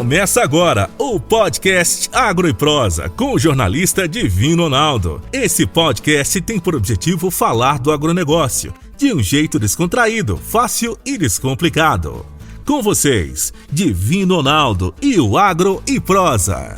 Começa agora o podcast Agro e Prosa com o jornalista Divino Ronaldo. Esse podcast tem por objetivo falar do agronegócio de um jeito descontraído, fácil e descomplicado. Com vocês, Divino Ronaldo e o Agro e Prosa.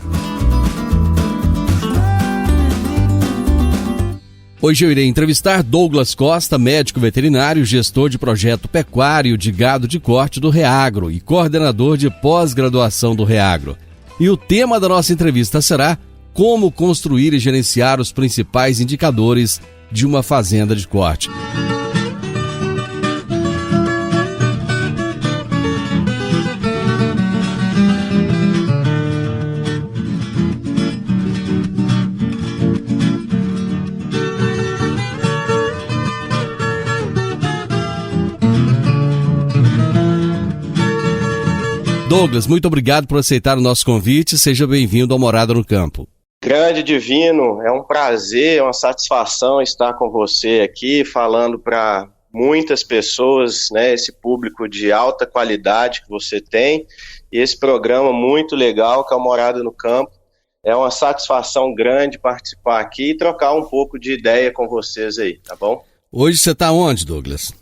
Hoje eu irei entrevistar Douglas Costa, médico veterinário, gestor de projeto pecuário de gado de corte do Reagro e coordenador de pós-graduação do Reagro. E o tema da nossa entrevista será como construir e gerenciar os principais indicadores de uma fazenda de corte. Douglas, muito obrigado por aceitar o nosso convite. Seja bem-vindo ao Morada no Campo. Grande Divino, é um prazer, é uma satisfação estar com você aqui, falando para muitas pessoas, né, esse público de alta qualidade que você tem, e esse programa muito legal que é o Morada no Campo. É uma satisfação grande participar aqui e trocar um pouco de ideia com vocês aí, tá bom? Hoje você está onde, Douglas?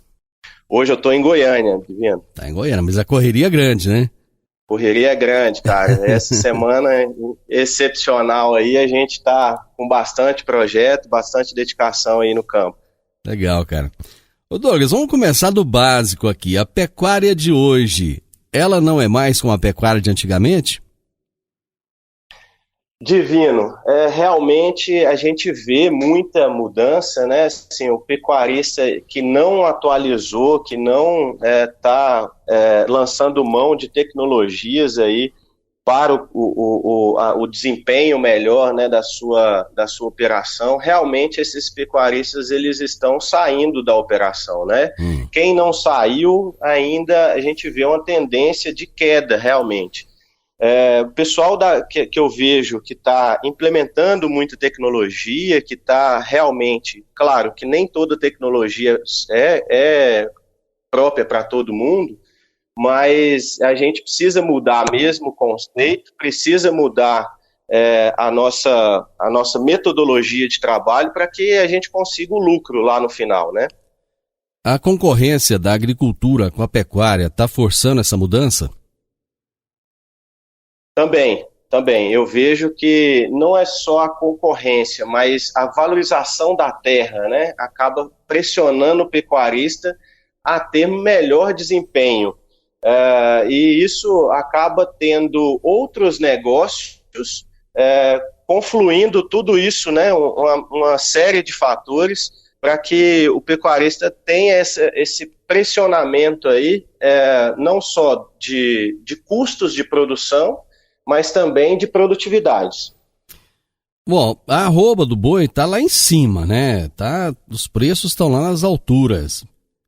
Hoje eu estou em Goiânia, Divino. Está em Goiânia, mas a correria é grande, né? Correria é grande, cara. Essa semana excepcional aí, a gente tá com bastante projeto, bastante dedicação aí no campo. Legal, cara. Ô Douglas, vamos começar do básico aqui. A pecuária de hoje, ela não é mais como a pecuária de antigamente? Divino, realmente a gente vê muita mudança, né? Assim, o pecuarista que não atualizou, que não está lançando mão de tecnologias aí para o desempenho melhor, né, da sua operação, realmente esses pecuaristas eles estão saindo da operação, né? Quem não saiu ainda, a gente vê uma tendência de queda realmente. O pessoal que eu vejo que está implementando muita tecnologia, que está realmente, claro que nem toda tecnologia é própria para todo mundo, mas a gente precisa mudar mesmo o conceito, precisa mudar a nossa metodologia de trabalho para que a gente consiga o lucro lá no final, né? A concorrência da agricultura com a pecuária está forçando essa mudança? Também. Eu vejo que não é só a concorrência, mas a valorização da terra, né, acaba pressionando o pecuarista a ter melhor desempenho. E isso acaba tendo outros negócios confluindo tudo isso, né, uma série de fatores para que o pecuarista tenha esse pressionamento aí, não só de custos de produção, mas também de produtividade. Bom, a arroba do boi está lá em cima, né? Os preços estão lá nas alturas.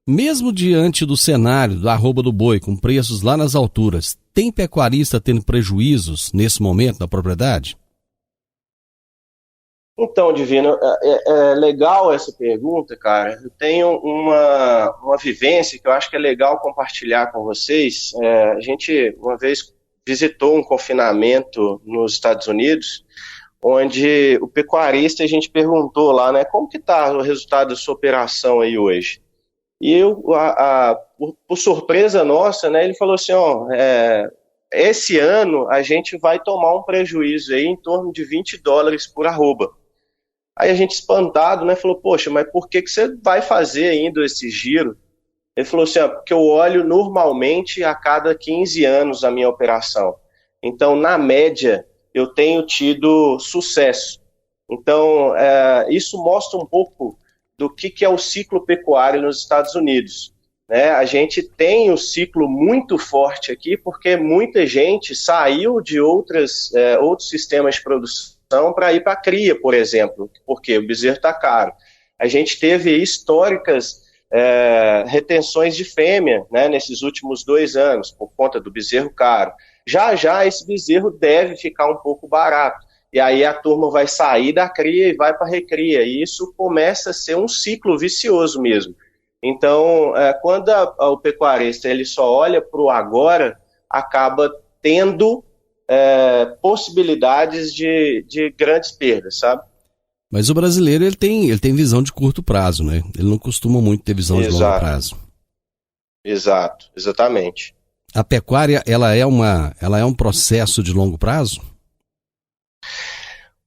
Mesmo diante do cenário da arroba do boi, com preços lá nas alturas, tem pecuarista tendo prejuízos nesse momento na propriedade? Então, Divino, é legal essa pergunta, cara. Eu tenho uma vivência que eu acho que é legal compartilhar com vocês. A gente, uma vez, visitou um confinamento nos Estados Unidos, onde o pecuarista, a gente perguntou lá, né, como que está o resultado da sua operação aí hoje? E por surpresa nossa, né, ele falou assim, esse ano a gente vai tomar um prejuízo aí em torno de $20 por arroba. Aí a gente espantado, né, falou, poxa, mas por que você vai fazer ainda esse giro? Ele falou assim, porque eu olho normalmente a cada 15 anos a minha operação. Então, na média, eu tenho tido sucesso. Então, isso mostra um pouco do que é o ciclo pecuário nos Estados Unidos, né? A gente tem um ciclo muito forte aqui, porque muita gente saiu de outros sistemas de produção para ir para a cria, por exemplo, porque o bezerro está caro. A gente teve históricas retenções de fêmea, né, nesses últimos 2 anos, por conta do bezerro caro. Já esse bezerro deve ficar um pouco barato. E aí a turma vai sair da cria e vai para a recria. E isso começa a ser um ciclo vicioso mesmo. Então, quando o pecuarista ele só olha para o agora, acaba tendo possibilidades de grandes perdas, sabe? Mas o brasileiro ele tem visão de curto prazo, né? Ele não costuma muito ter visão de longo prazo. Exato, exatamente. A pecuária, ela é um processo de longo prazo?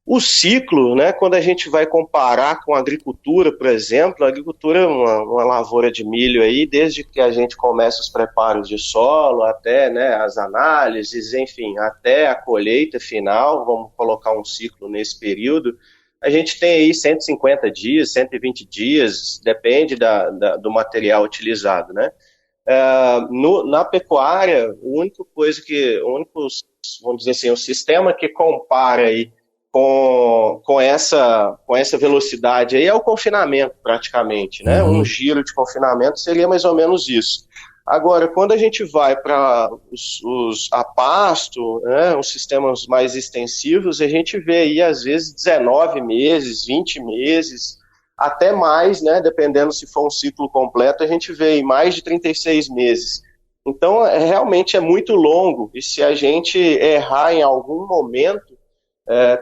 O ciclo, né, quando a gente vai comparar com a agricultura, por exemplo, a agricultura é uma lavoura de milho aí, desde que a gente começa os preparos de solo, até, né, as análises, enfim, até a colheita final, vamos colocar um ciclo nesse período, a gente tem aí 150 dias, 120 dias, depende do material utilizado, né? Na pecuária, vamos dizer assim, o sistema que compara aí com essa velocidade aí é o confinamento, praticamente, né? Um giro de confinamento seria mais ou menos isso. Agora, quando a gente vai para a pasto, né, os sistemas mais extensivos, a gente vê aí, às vezes, 19 meses, 20 meses, até mais, né, dependendo se for um ciclo completo, a gente vê aí mais de 36 meses. Então, realmente é muito longo, e se a gente errar em algum momento,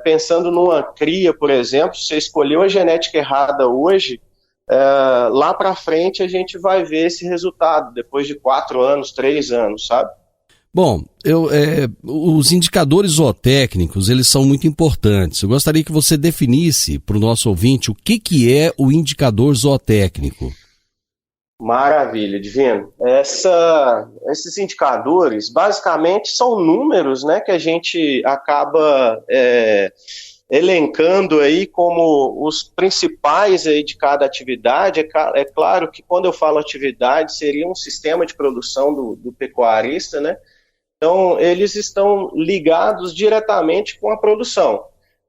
pensando numa cria, por exemplo, se você escolheu a genética errada hoje, lá para frente a gente vai ver esse resultado, depois de 4 anos, 3 anos, sabe? Bom, os indicadores zootécnicos, eles são muito importantes. Eu gostaria que você definisse para o nosso ouvinte o que é o indicador zootécnico. Maravilha, Divino. Esses indicadores, basicamente, são números, né, que a gente acaba elencando aí como os principais aí de cada atividade. É claro que quando eu falo atividade, seria um sistema de produção do pecuarista, né? Então, eles estão ligados diretamente com a produção,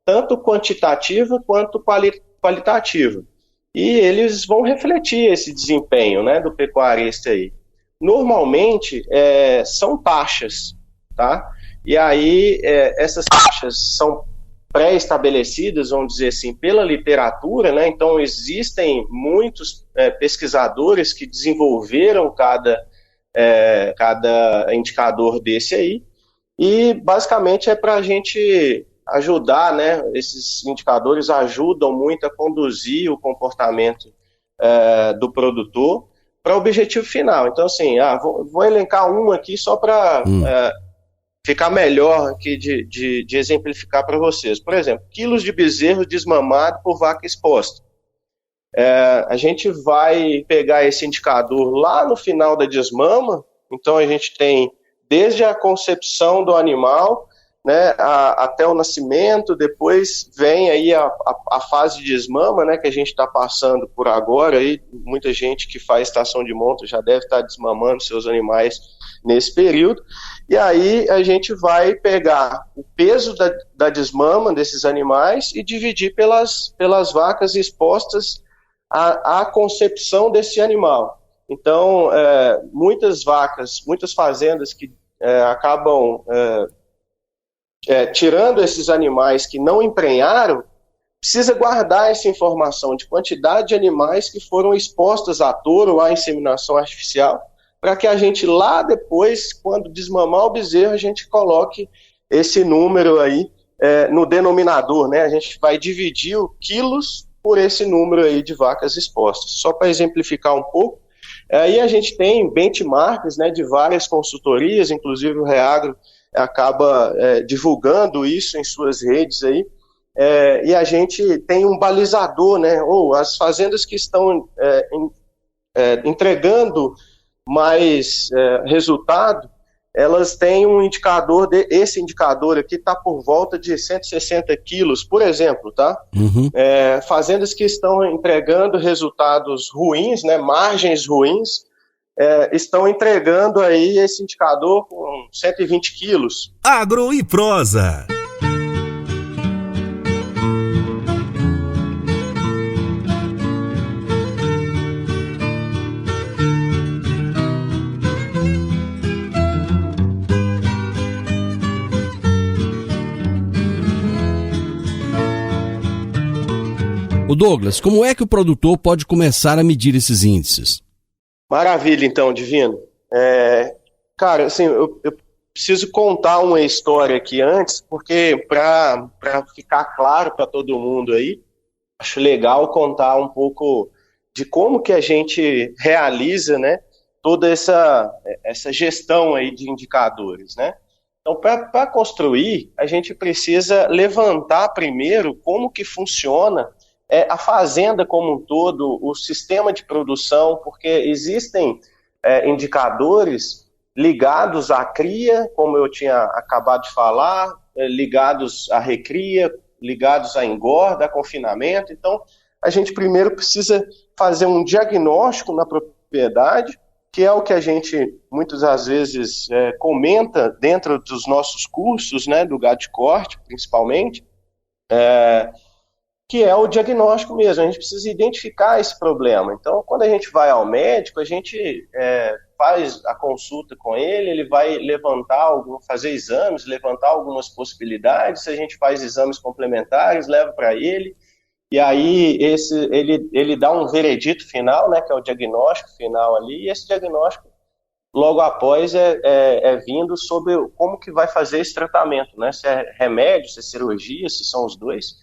tanto quantitativa quanto qualitativa. E eles vão refletir esse desempenho, né, do pecuarista aí. Normalmente, são taxas, tá? E aí, essas taxas são pré-estabelecidas, vamos dizer assim, pela literatura, né? Então, existem muitos pesquisadores que desenvolveram cada indicador desse aí, e basicamente é para a gente ajudar, né? Esses indicadores ajudam muito a conduzir o comportamento do produtor para o objetivo final. Então, assim, vou elencar um aqui só para ficar melhor aqui de exemplificar para vocês. Por exemplo, quilos de bezerro desmamado por vaca exposta. A gente vai pegar esse indicador lá no final da desmama, então a gente tem desde a concepção do animal, né, até o nascimento, depois vem aí a fase de desmama, né, que a gente está passando por agora, aí, muita gente que faz estação de monta já deve estar desmamando seus animais nesse período, e aí a gente vai pegar o peso da desmama desses animais e dividir pelas vacas expostas à concepção desse animal. Então, muitas fazendas que acabam tirando esses animais que não emprenharam, precisa guardar essa informação de quantidade de animais que foram expostas à touro ou à inseminação artificial, para que a gente lá depois, quando desmamar o bezerro, a gente coloque esse número aí no denominador, né? A gente vai dividir o quilos por esse número aí de vacas expostas. Só para exemplificar um pouco, aí a gente tem benchmarks, né, de várias consultorias, inclusive o Reagro acaba divulgando isso em suas redes aí, e a gente tem um balizador, né, ou as fazendas que estão entregando mais resultado, elas têm um indicador, esse indicador aqui está por volta de 160 quilos, por exemplo, tá? Fazendas que estão entregando resultados ruins, né, margens ruins, estão entregando aí esse indicador com 120 quilos. Agro e Prosa. O Douglas, como é que o produtor pode começar a medir esses índices? Maravilha, então, Divino. Cara, assim, eu preciso contar uma história aqui antes, porque para ficar claro para todo mundo aí, acho legal contar um pouco de como que a gente realiza, né, toda essa gestão aí de indicadores, né? Então, para construir, a gente precisa levantar primeiro como que funciona a fazenda como um todo, o sistema de produção, porque existem indicadores ligados à cria, como eu tinha acabado de falar, ligados à recria, ligados à engorda, a confinamento. Então, a gente primeiro precisa fazer um diagnóstico na propriedade, que é o que a gente muitas das vezes comenta dentro dos nossos cursos, né, do gado de corte, principalmente, que é o diagnóstico mesmo. A gente precisa identificar esse problema. Então, quando a gente vai ao médico, a gente faz a consulta com ele vai fazer exames, levantar algumas possibilidades, a gente faz exames complementares, leva para ele, e aí ele dá um veredito final, né, que é o diagnóstico final ali, e esse diagnóstico, logo após, vindo sobre como que vai fazer esse tratamento, né, se é remédio, se é cirurgia, se são os dois.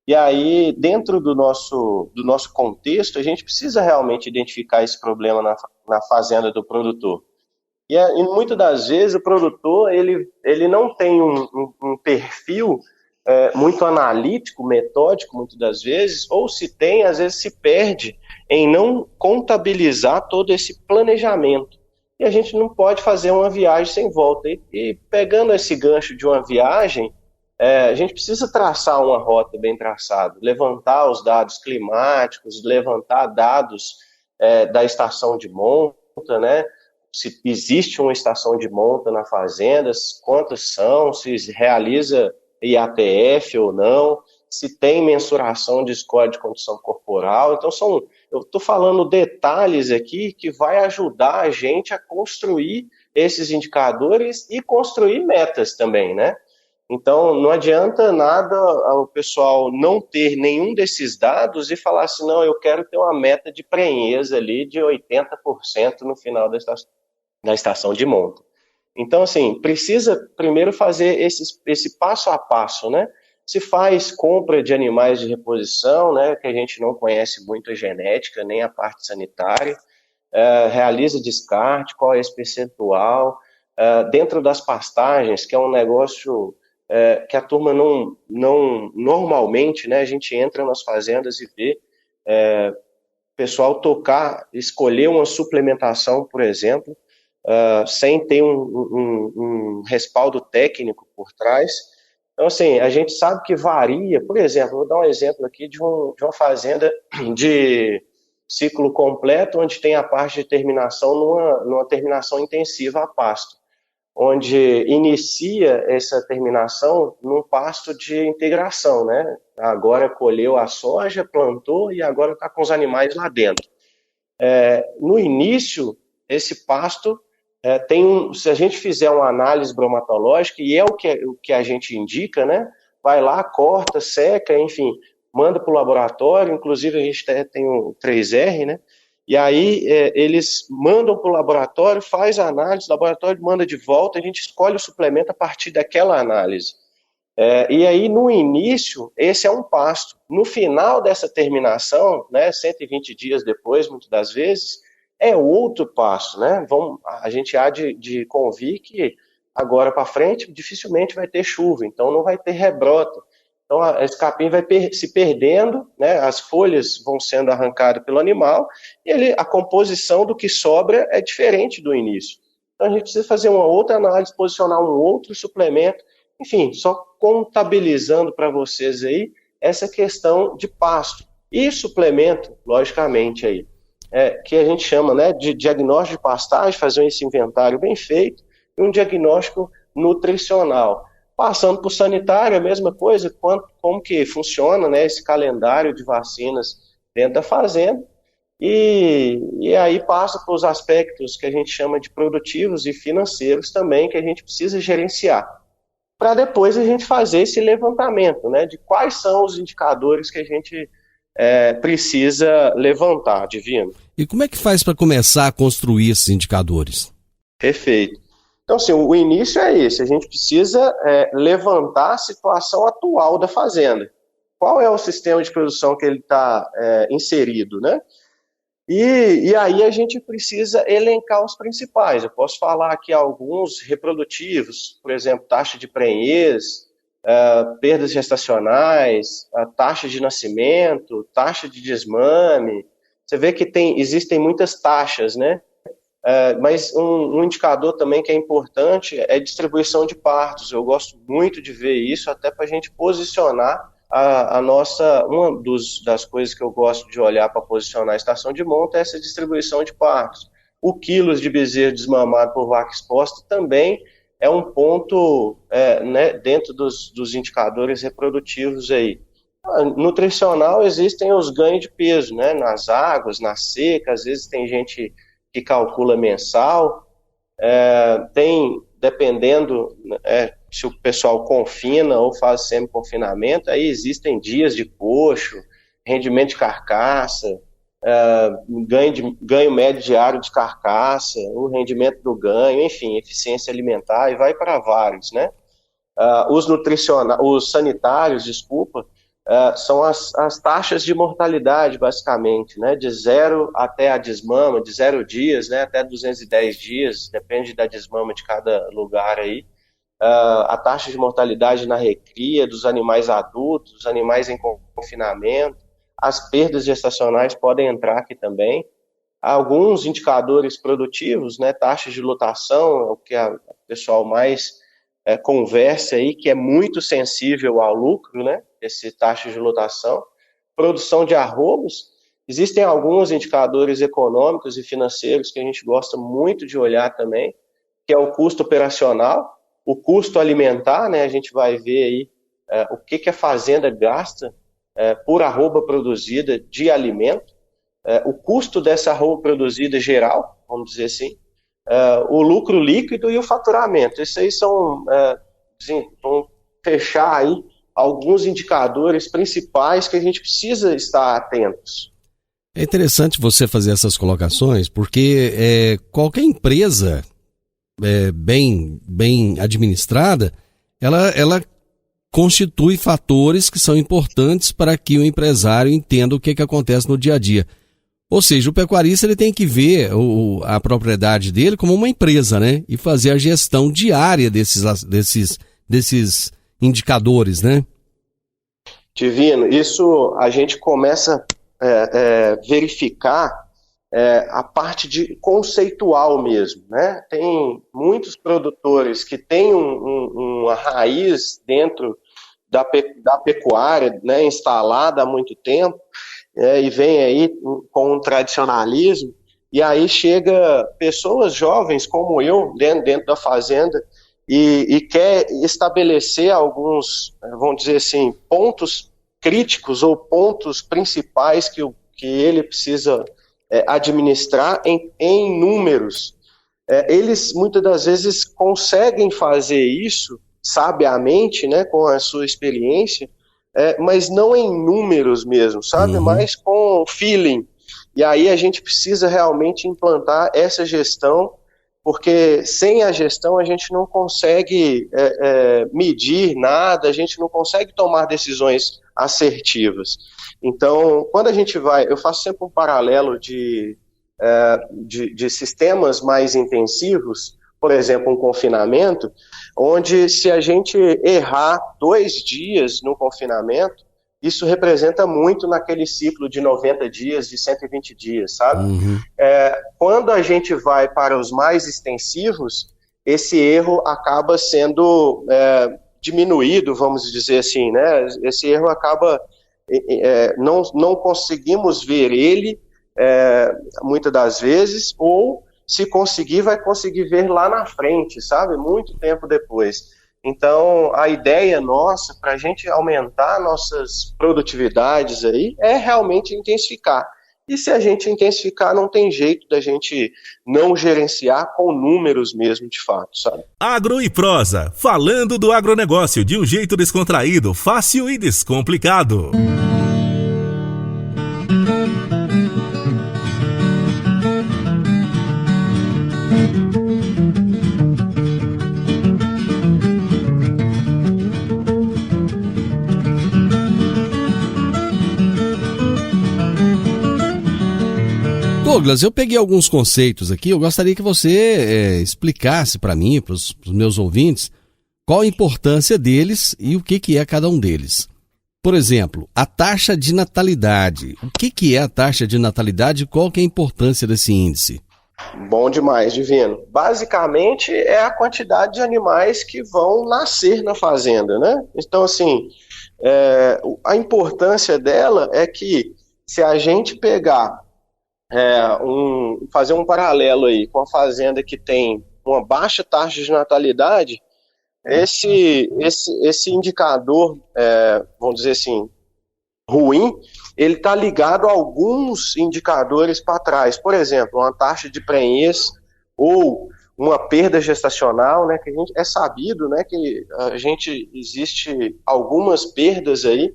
E aí, dentro do nosso contexto, a gente precisa realmente identificar esse problema na fazenda do produtor. E muitas das vezes o produtor ele não tem um perfil muito analítico, metódico, muitas das vezes, ou se tem, às vezes se perde em não contabilizar todo esse planejamento. E a gente não pode fazer uma viagem sem volta. E pegando esse gancho de uma viagem, a gente precisa traçar uma rota bem traçada, levantar os dados climáticos, levantar dados da estação de monta, né? Se existe uma estação de monta na fazenda, quantas são, se realiza IATF ou não, se tem mensuração de score de condição corporal. Então, eu estou falando detalhes aqui que vai ajudar a gente a construir esses indicadores e construir metas também, né? Então, não adianta nada o pessoal não ter nenhum desses dados e falar assim, não, eu quero ter uma meta de prenhez ali de 80% no final da estação de monta. Então, assim, precisa primeiro fazer esse passo a passo, né? Se faz compra de animais de reposição, né, que a gente não conhece muito a genética, nem a parte sanitária, realiza descarte, qual é esse percentual, dentro das pastagens, que é um negócio que a turma não normalmente, né, a gente entra nas fazendas e vê o pessoal escolher uma suplementação, por exemplo, sem ter um respaldo técnico por trás. Então, assim, a gente sabe que varia. Por exemplo, vou dar um exemplo aqui de uma fazenda de ciclo completo, onde tem a parte de terminação numa terminação intensiva a pasto, onde inicia essa terminação num pasto de integração, né? Agora colheu a soja, plantou e agora está com os animais lá dentro. No início, esse pasto se a gente fizer uma análise bromatológica, e é o que a gente indica, né? Vai lá, corta, seca, enfim, manda para o laboratório, inclusive a gente tem o 3R, né? E aí eles mandam para o laboratório, faz a análise, o laboratório manda de volta, a gente escolhe o suplemento a partir daquela análise. E aí, no início, esse é um pasto. No final dessa terminação, né, 120 dias depois, muitas das vezes, é outro pasto, né? A gente há de convir que agora para frente dificilmente vai ter chuva, então não vai ter rebrota. Então, esse capim vai se perdendo, né? As folhas vão sendo arrancadas pelo animal e a composição do que sobra é diferente do início. Então, a gente precisa fazer uma outra análise, posicionar um outro suplemento, enfim, só contabilizando para vocês aí essa questão de pasto. E suplemento, logicamente, aí, que a gente chama, né, de diagnóstico de pastagem, fazer esse inventário bem feito, e um diagnóstico nutricional. Passando para o sanitário, a mesma coisa, como que funciona, né, esse calendário de vacinas dentro da fazenda, e aí passa para os aspectos que a gente chama de produtivos e financeiros também, que a gente precisa gerenciar, para depois a gente fazer esse levantamento, né, de quais são os indicadores que a gente precisa levantar, Divino. E como é que faz para começar a construir esses indicadores? Perfeito. Então, assim, o início é esse, a gente precisa levantar a situação atual da fazenda. Qual é o sistema de produção que ele está inserido, né? E aí a gente precisa elencar os principais. Eu posso falar aqui alguns reprodutivos, por exemplo, taxa de prenhez, perdas gestacionais, a taxa de nascimento, taxa de desmame. Você vê que existem muitas taxas, né? Mas um indicador também que é importante é a distribuição de partos. Eu gosto muito de ver isso, até para a gente posicionar a nossa... das coisas que eu gosto de olhar para posicionar a estação de monta é essa distribuição de partos. O quilos de bezerro desmamado por vaca exposta também é um ponto né, dentro dos indicadores reprodutivos aí. Nutricional, existem os ganhos de peso, né, nas águas, na seca, às vezes tem gente que calcula mensal, dependendo se o pessoal confina ou faz semi-confinamento, aí existem dias de coxo, rendimento de carcaça, ganho médio diário de carcaça, o rendimento do ganho, enfim, eficiência alimentar, e vai para vários, né? Os sanitários, são as taxas de mortalidade, basicamente, né? De 0 até a desmama, de 0 dias, né, até 210 dias, depende da desmama de cada lugar aí. A taxa de mortalidade na recria dos animais adultos, dos animais em confinamento, as perdas gestacionais podem entrar aqui também. Alguns indicadores produtivos, né, taxa de lotação, é o que o pessoal mais conversa aí, que é muito sensível ao lucro, né, esse taxa de lotação. Produção de arrobos, existem alguns indicadores econômicos e financeiros que a gente gosta muito de olhar também, que é o custo operacional, o custo alimentar, né, a gente vai ver aí o que a fazenda gasta por arroba produzida de alimento, o custo dessa arroba produzida geral, vamos dizer assim, o lucro líquido e o faturamento. Esses aí são, vão fechar aí alguns indicadores principais que a gente precisa estar atentos. É interessante você fazer essas colocações, porque qualquer empresa bem administrada, ela constitui fatores que são importantes para que o empresário entenda o que acontece no dia a dia. Ou seja, o pecuarista ele tem que ver a propriedade dele como uma empresa, né? E fazer a gestão diária desses indicadores, né? Divino, isso a gente começa a verificar a parte de conceitual mesmo, né? Tem muitos produtores que têm uma raiz dentro da pecuária, né, instalada há muito tempo, e vem aí com um tradicionalismo, e aí chega pessoas jovens como eu dentro da fazenda e quer estabelecer alguns, vamos dizer assim, pontos críticos ou pontos principais que ele precisa administrar em números. Eles muitas das vezes conseguem fazer isso sabiamente, né, com a sua experiência, mas não em números mesmo, sabe? Mas com feeling. E aí a gente precisa realmente implantar essa gestão, porque sem a gestão a gente não consegue medir nada, a gente não consegue tomar decisões assertivas. Então, quando a gente eu faço sempre um paralelo de sistemas mais intensivos, por exemplo, um confinamento, onde se a gente errar 2 dias no confinamento, isso representa muito naquele ciclo de 90 dias, de 120 dias, sabe? Quando a gente vai para os mais extensivos, esse erro acaba sendo diminuído, vamos dizer assim, né? Esse erro acaba... não conseguimos ver ele muitas das vezes, ou se conseguir, vai conseguir ver lá na frente, sabe? Muito tempo depois. Então, a ideia nossa, para a gente aumentar nossas produtividades aí, é realmente intensificar. E se a gente intensificar, não tem jeito da gente não gerenciar com números mesmo, de fato, sabe? Agro e Prosa, falando do agronegócio de um jeito descontraído, fácil e descomplicado. Douglas, eu peguei alguns conceitos aqui, eu gostaria que você explicasse para mim, para os meus ouvintes, qual a importância deles e o que é cada um deles. Por exemplo, a taxa de natalidade. O que é a taxa de natalidade e qual que é a importância desse índice? Bom demais, Divino. Basicamente é a quantidade de animais que vão nascer na fazenda, né? Então, assim, a importância dela é que se a gente pegar, fazer um paralelo aí com a fazenda que tem uma baixa taxa de natalidade, esse indicador, vamos dizer assim, ruim, ele está ligado a alguns indicadores para trás. Por exemplo, uma taxa de prenhez ou uma perda gestacional, né, que a gente, é sabido, né, que existe algumas perdas aí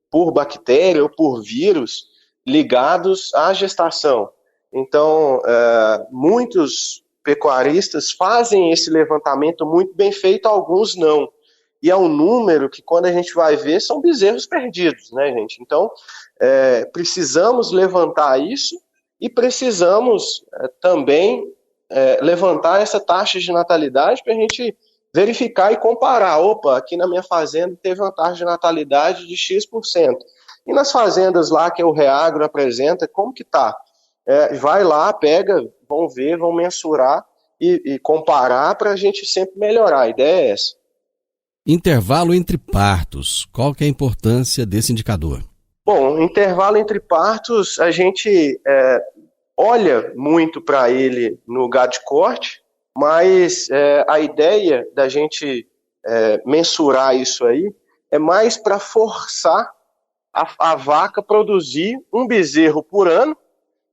por bactéria ou por vírus ligados à gestação. Então, muitos pecuaristas fazem esse levantamento muito bem feito, alguns não. E é um número que, quando a gente vai ver, são bezerros perdidos, né, gente? Então, precisamos levantar isso e precisamos também levantar essa taxa de natalidade para a gente verificar e comparar. Opa, aqui na minha fazenda teve uma taxa de natalidade de X%. E nas fazendas lá que o Reagro apresenta, como que está? Vai lá, pega, vão ver, vão mensurar e comparar para a gente sempre melhorar. A ideia é essa. Intervalo entre partos. Qual que é a importância desse indicador? Bom, intervalo entre partos, a gente olha muito para ele no gado de corte, mas a ideia da gente mensurar isso aí é mais para forçar a vaca produzir um bezerro por ano.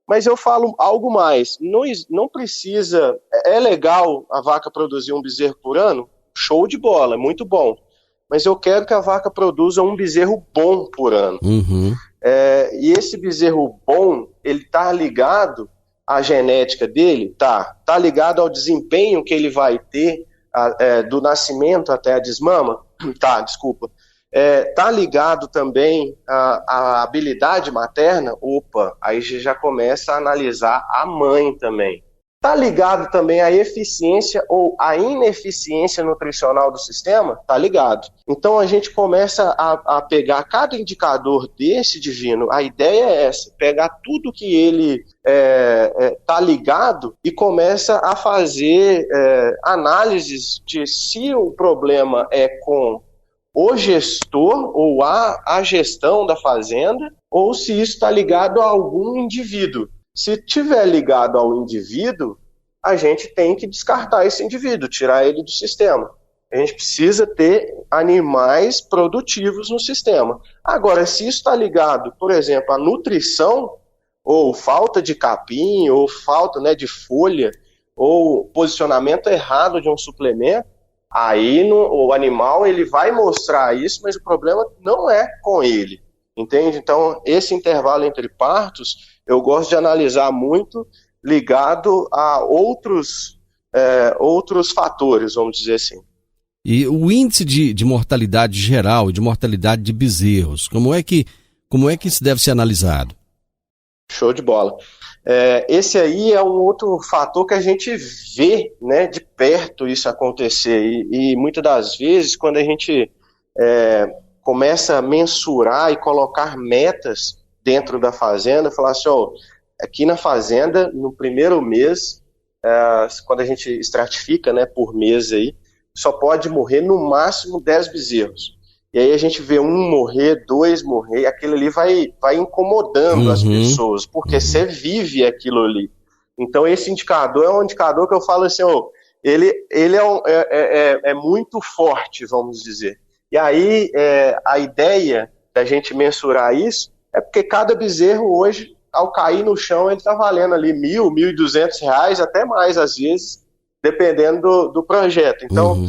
Mas eu falo algo mais, não precisa, é legal a vaca produzir um bezerro por ano? Show de bola, muito bom. Mas eu quero que a vaca produza um bezerro bom por ano. Uhum. E esse bezerro bom, ele está ligado à genética dele? Tá ligado ao desempenho que ele vai ter do nascimento até a desmama? Tá, desculpa. Tá ligado também à habilidade materna? Opa, aí já começa a analisar a mãe também. Tá ligado também à eficiência ou à ineficiência nutricional do sistema? Tá ligado. Então a gente começa a pegar cada indicador desse, Divino, a ideia é essa, pegar tudo que ele tá ligado e começa a fazer análises de se o problema é com o gestor ou a gestão da fazenda, ou se isso está ligado a algum indivíduo. Se estiver ligado ao indivíduo, a gente tem que descartar esse indivíduo, tirar ele do sistema. A gente precisa ter animais produtivos no sistema. Agora, se isso está ligado, por exemplo, à nutrição, ou falta de capim, ou falta, né, de folha, ou posicionamento errado de um suplemento, aí o animal ele vai mostrar isso, mas o problema não é com ele, entende? Então, esse intervalo entre partos, eu gosto de analisar muito ligado a outros fatores, vamos dizer assim. E o índice de mortalidade geral, de mortalidade de bezerros, como é que isso deve ser analisado? Show de bola. Esse aí é um outro fator que a gente vê, né, de perto isso acontecer. E muitas das vezes, quando a gente começa a mensurar e colocar metas dentro da fazenda, falar assim, aqui na fazenda, no primeiro mês, quando a gente estratifica, né, por mês aí, só pode morrer no máximo 10 bezerros. E aí a gente vê um morrer, 2 morrer, aquilo ali vai incomodando as pessoas, porque você vive aquilo ali. Então esse indicador é um indicador que eu falo assim, ele é muito forte, vamos dizer. E aí a ideia da gente mensurar isso é porque cada bezerro hoje, ao cair no chão, ele está valendo ali R$1.000, R$1.200, até mais às vezes, dependendo do projeto. Então,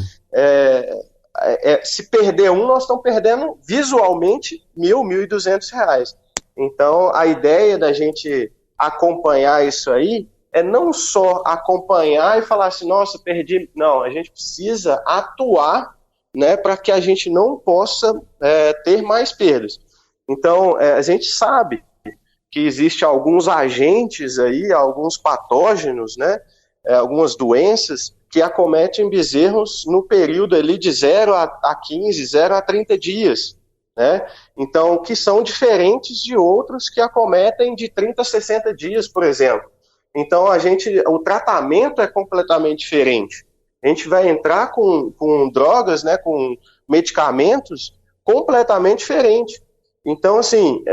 se perder um, nós estamos perdendo visualmente R$1.000, R$1.200. Então, a ideia da gente acompanhar isso aí é não só acompanhar e falar assim, nossa, perdi. Não, a gente precisa atuar, né, para que a gente não possa ter mais perdas. Então, a gente sabe que existem alguns agentes aí, alguns patógenos, né, algumas doenças que acometem bezerros no período ali de 0 a 15, 0 a 30 dias, né? Então, que são diferentes de outros que acometem de 30 a 60 dias, por exemplo. Então, o tratamento é completamente diferente. A gente vai entrar com drogas, né, com medicamentos completamente diferentes. Então, assim,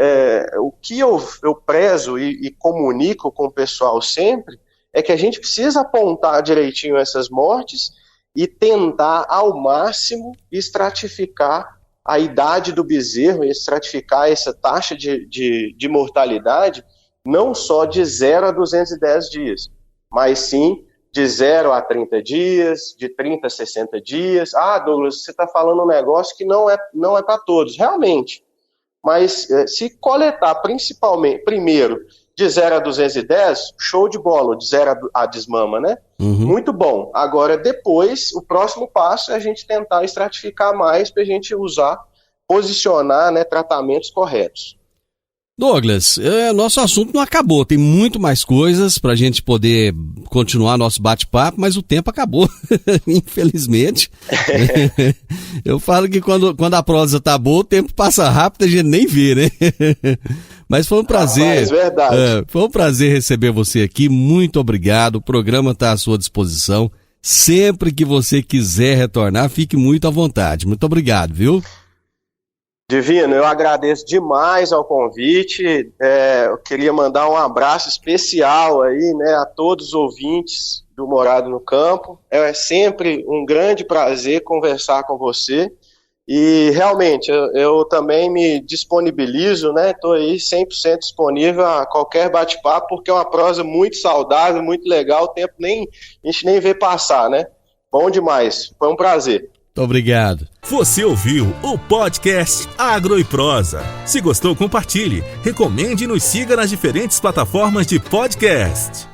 o que eu prezo e comunico com o pessoal sempre é que a gente precisa apontar direitinho essas mortes e tentar, ao máximo, estratificar a idade do bezerro, estratificar essa taxa de mortalidade, não só de 0 a 210 dias, mas sim de 0 a 30 dias, de 30 a 60 dias. Ah, Douglas, você está falando um negócio que não é para todos, realmente. Mas se coletar principalmente, primeiro, de 0 a 210, show de bola, de 0 a desmama, né? Uhum. Muito bom. Agora, depois, o próximo passo é a gente tentar estratificar mais para a gente posicionar, né, tratamentos corretos. Douglas, nosso assunto não acabou, tem muito mais coisas para a gente poder continuar nosso bate-papo, mas o tempo acabou, infelizmente. Eu falo que quando a prosa tá boa, o tempo passa rápido, a gente nem vê, né? Mas foi um prazer. Mas verdade. Foi um prazer receber você aqui, muito obrigado, o programa está à sua disposição. Sempre que você quiser retornar, fique muito à vontade. Muito obrigado, viu? Divino, eu agradeço demais ao convite, eu queria mandar um abraço especial aí, né, a todos os ouvintes do Morado no Campo. É sempre um grande prazer conversar com você e realmente eu também me disponibilizo, né, estou aí 100% disponível a qualquer bate-papo, porque é uma prosa muito saudável, muito legal, o tempo a gente nem vê passar, né? Bom demais, foi um prazer. Muito obrigado. Você ouviu o podcast Agro e Prosa. Se gostou, compartilhe, recomende e nos siga nas diferentes plataformas de podcast.